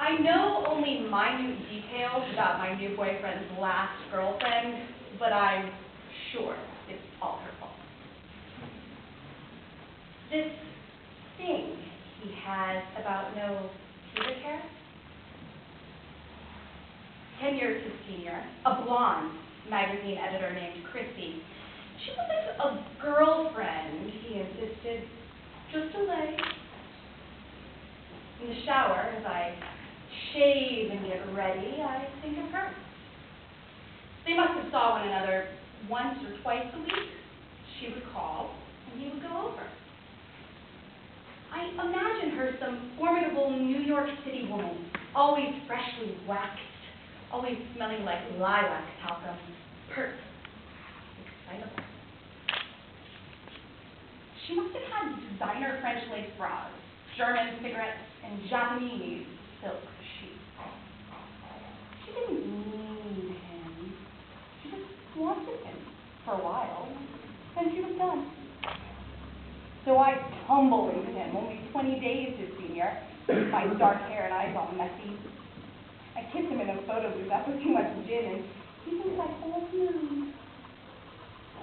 I know only minute details about my new boyfriend's last girlfriend, but I'm sure it's all her fault. This thing he has about no pubic hair. 10 years his senior, a blonde magazine editor named Christy. She wasn't a girlfriend, he insisted, just a lay. In the shower, as I shave and get ready, I think of her. They must have saw one another once or twice a week. She would call, and he would go over. I imagine her some formidable New York City woman, always freshly waxed, always smelling like lilac talcum, pert, excitable. She must have had designer French lace bras, German cigarettes, and Japanese silk sheets. She didn't need him. She just wanted him for a while, and she was done. So I tumbled into him, only 20 days his senior, my dark hair and eyes all messy. I kissed him in a photo booth after too much gin, and he thinks I all blue.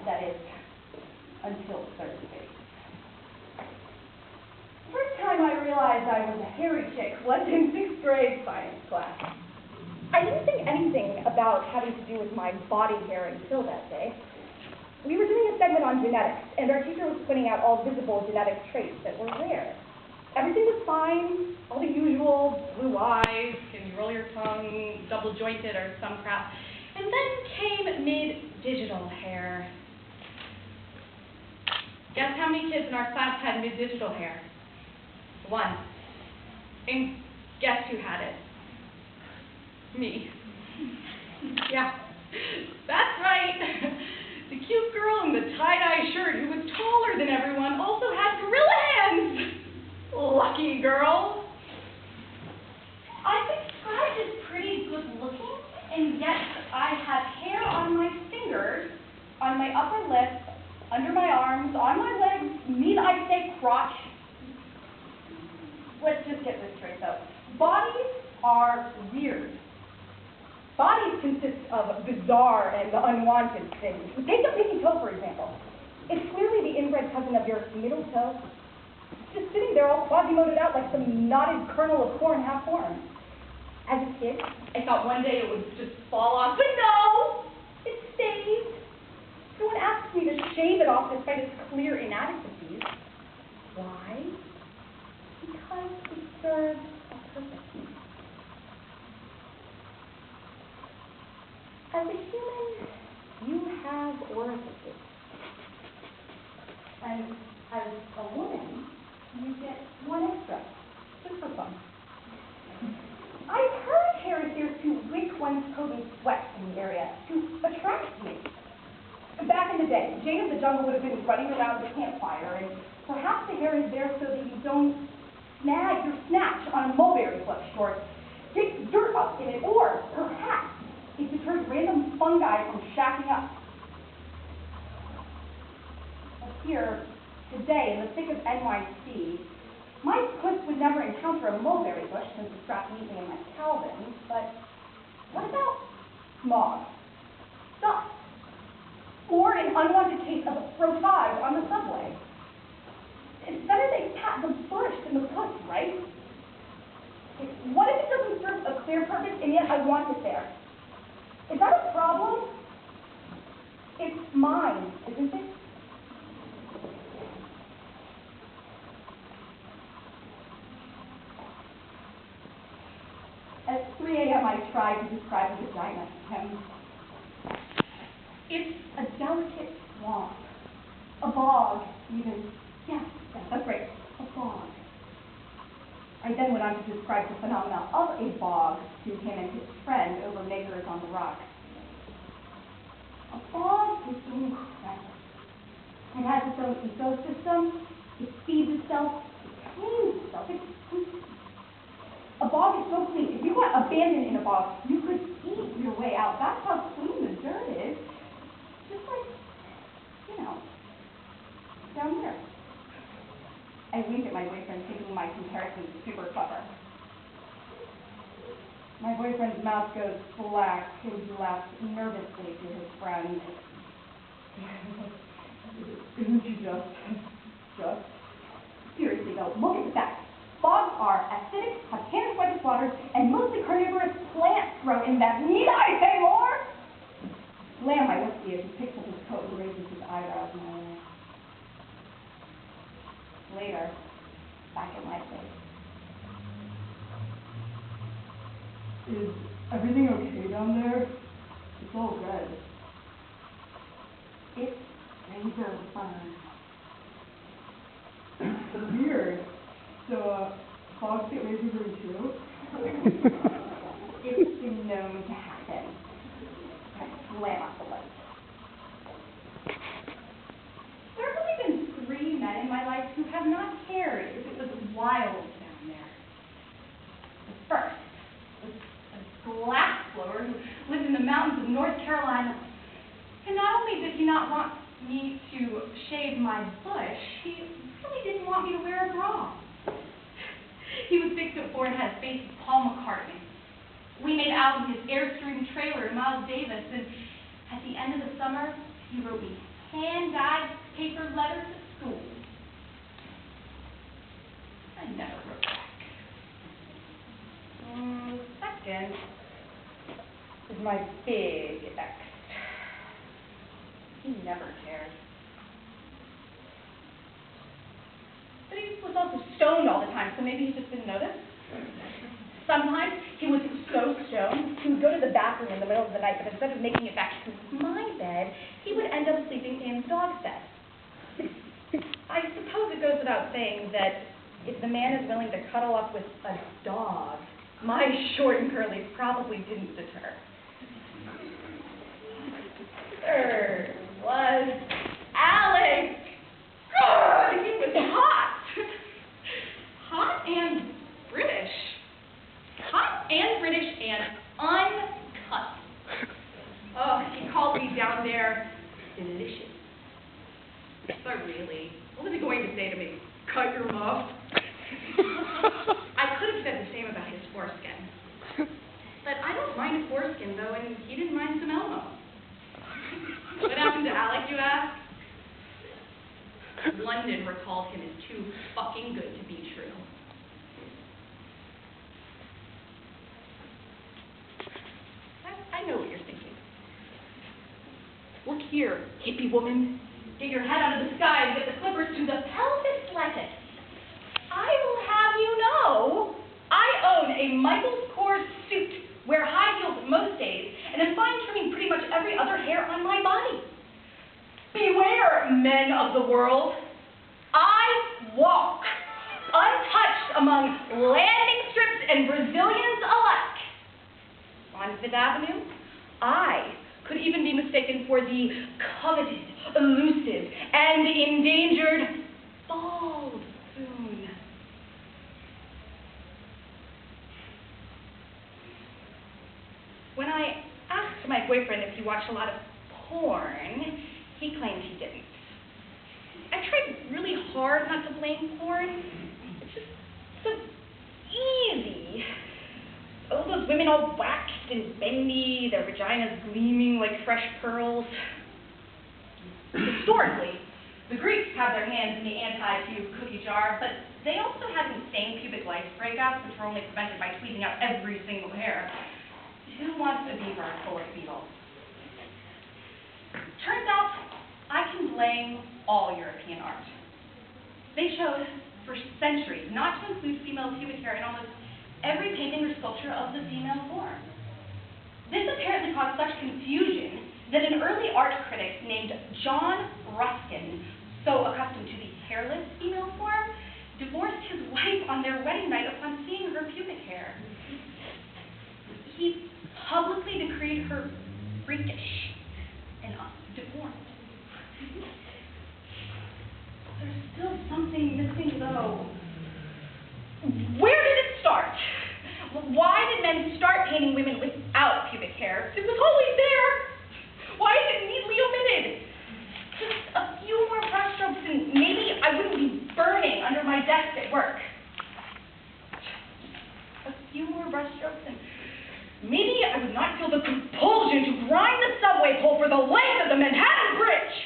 That is, until Thursday. First time I realized I was a hairy chick was in 6th grade science class. I didn't think anything about having to do with my body hair until that day. We were doing a segment on genetics, and our teacher was pointing out all visible genetic traits that were rare. Everything was fine, all the usual, blue eyes, can you roll your tongue, double jointed or some crap. And then came mid-digital hair. Guess how many kids in our class had mid-digital hair? 1. And guess who had it? Me. Yeah, that's right. The cute girl in the tie-dye shirt who was taller than everyone also had gorilla hands. Lucky girl. I've been described as pretty good looking, and yet I have hair on my fingers, on my upper lip, under my arms, on my legs, need I say crotch? Let's just get this straight though. Bodies are weird. Bodies consist of bizarre and unwanted things. Take the pinky toe, for example. It's clearly the inbred cousin of your middle toe. It's just sitting there all quasi-moted out like some knotted kernel of corn half formed. As a kid, I thought one day it would just fall off, but no! It stays. No one asks me to shave it off despite its clear inadequacies. Why? Because it serves a purpose. As a human, you have orifices. And as a woman, you get one extra, just for fun. I've heard hair is here to wick one's coat and sweat in the area, to attract me. Back in the day, Jane of the Jungle would have been running around the campfire, and perhaps the hair is there so that you don't snag your snatch on a mulberry bush or dig dirt up in it, or perhaps it deters random fungi from shacking up. But here, today, in the thick of NYC, my puss would never encounter a mulberry bush since it's strapped neatly in my Calvin, but what about smog, dust, or an unwanted case of frottage on the subway? It's better they pat the bush than the puss, right? What if it doesn't serve a clear purpose and yet I want it there? Is that a problem? It's mine, isn't it? At 3 a.m. I tried to describe a vagina to him. It's a delicate swamp. A bog, even. Yeah, that's right, a bog. I then went on to describe the phenomena of a bog to him and his friend over makers on the rocks. A bog is incredible. It has its own ecosystem. It feeds itself. It cleans itself. A bog is so clean. If you got abandoned in a bog, you could eat your way out. That's how clean the dirt is. Just like, down here. I winked at my boyfriend, thinking my comparison was super clever. My boyfriend's mouth goes black, and he laughs nervously to his friend. Isn't she just? Seriously though, look at the facts. Bogs are acidic, have tannin-sweated waters, and mostly carnivorous plants grow in them. Need I say more? Slam my whiskey as he picks up his coat and raises his eyebrows in my way. Later, back at my place. Is everything okay down there? It's all red. It's razor burn. Weird. So, fogs get razor burn too? It's been known to happen. I slam off the light. There have only been 3 men in my life who have not cared if it was wild down there. The first was a glass blower who lived in the mountains of North Carolina. And not only did he not want me to shave my bush, he really didn't want me to wear a bra. He was 6'4" and had a face of Paul McCartney. We made out in his Airstream trailer in Miles Davis, and at the end of the summer, he wrote me hand-dyed paper letters at school. I never wrote back. The second is my big ex. He never cared. But he was also stoned all the time, so maybe he just didn't notice. Sometimes he was so stoned, he would go to the bathroom in the middle of the night, but instead of making it back to my bed, he would end up sleeping in the dog's bed. I suppose it goes without saying that if the man is willing to cuddle up with a dog, my short and curlies probably didn't deter. Third was Alex. God, he was hot. Hot and British. Hot and British and uncut. Oh, he called me down there delicious. But really, what was he going to say to me? Cut your muff? I could have said the same about his foreskin. But I don't mind a foreskin, though, and he didn't mind some Elmo. What happened to Alec, you ask? London recalled him as too fucking good to be true. I know what you're thinking. Look here, hippie woman. Get your head out of the sky and get the clippers to the pelvis lettuce. I will have you know, I own a Michael's Kors suit, wear high heels most days, and am fine trimming pretty much every other hair on my body. Beware, men of the world. I walk, untouched among landing strips and Brazilians alike. On Fifth Avenue, I could even be mistaken for the coveted, elusive, and endangered bald spoon. When I asked my boyfriend if he watched a lot of porn, he claimed he didn't. I tried really hard not to blame porn. It's just so easy. All those women all waxed and bendy, their vaginas gleaming like fresh pearls. Historically, the Greeks had their hands in the anti-pube cookie jar, but they also had insane pubic lice breakups, which were only prevented by tweezing out every single hair. Who wants a beaver full of beetles? Turns out, I can blame all European art. They chose, for centuries, not to include female pubic hair in almost every painting or sculpture of the female form. This apparently caused such confusion that an early art critic named John Ruskin, so accustomed to the hairless female form, divorced his wife on their wedding night upon seeing her pubic hair. He publicly decreed her freakish and deformed. There's still something missing, though. Where did it start? Why did men start painting women without pubic hair? It was always there. Why is it neatly omitted? Just a few more brushstrokes and maybe I wouldn't be burning under my desk at work. A few more brushstrokes and maybe I would not feel the compulsion to grind the subway pole for the length of the Manhattan Bridge.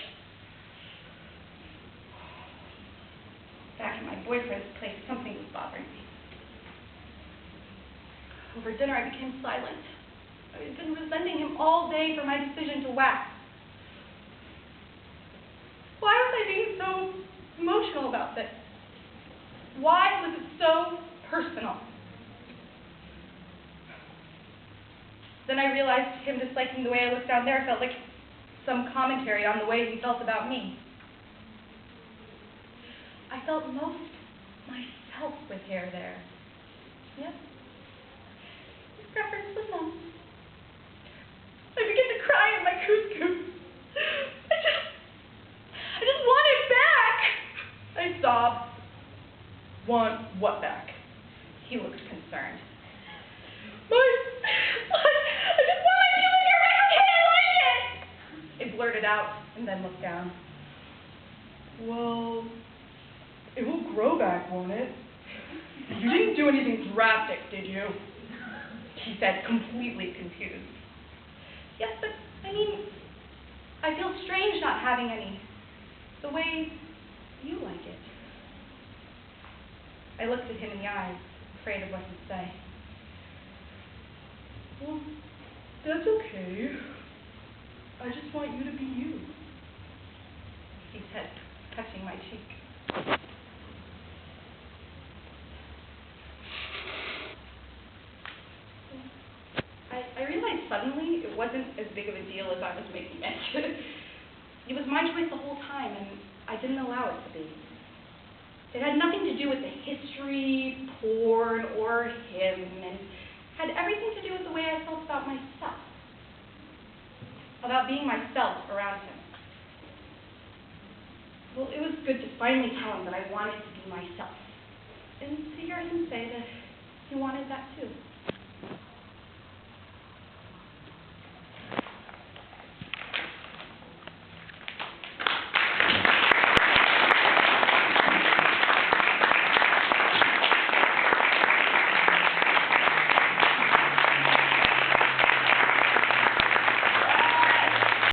Back at my boyfriend's place, something was bothering me. Over dinner, I became silent. I had been resenting him all day for my decision to wax. Why was I being so emotional about this? Why was it so personal? Then I realized him disliking the way I looked down there felt like some commentary on the way he felt about me. I felt most myself with hair there. Yep. His preference was none. I began to cry in my couscous. I just want it back. I sobbed. Want what back? He looked concerned. I just want my pubic hair back, okay? I like it! I blurted out and then looked down. Well, it will grow back, won't it? You didn't do anything drastic, did you? He said, completely confused. Yes, but, I mean, I feel strange not having any. The way you like it. I looked at him in the eyes, afraid of what he'd say. Well, that's okay. I just want you to be you. He said, touching my cheek. I realized suddenly it wasn't as big of a deal as I was making it. It was my choice the whole time, and I didn't allow it to be. It had nothing to do with the history, porn, or him, and had everything to do with the way I felt about myself. About being myself around him. Well, it was good to finally tell him that I wanted to be myself. And to hear him say that he wanted that too.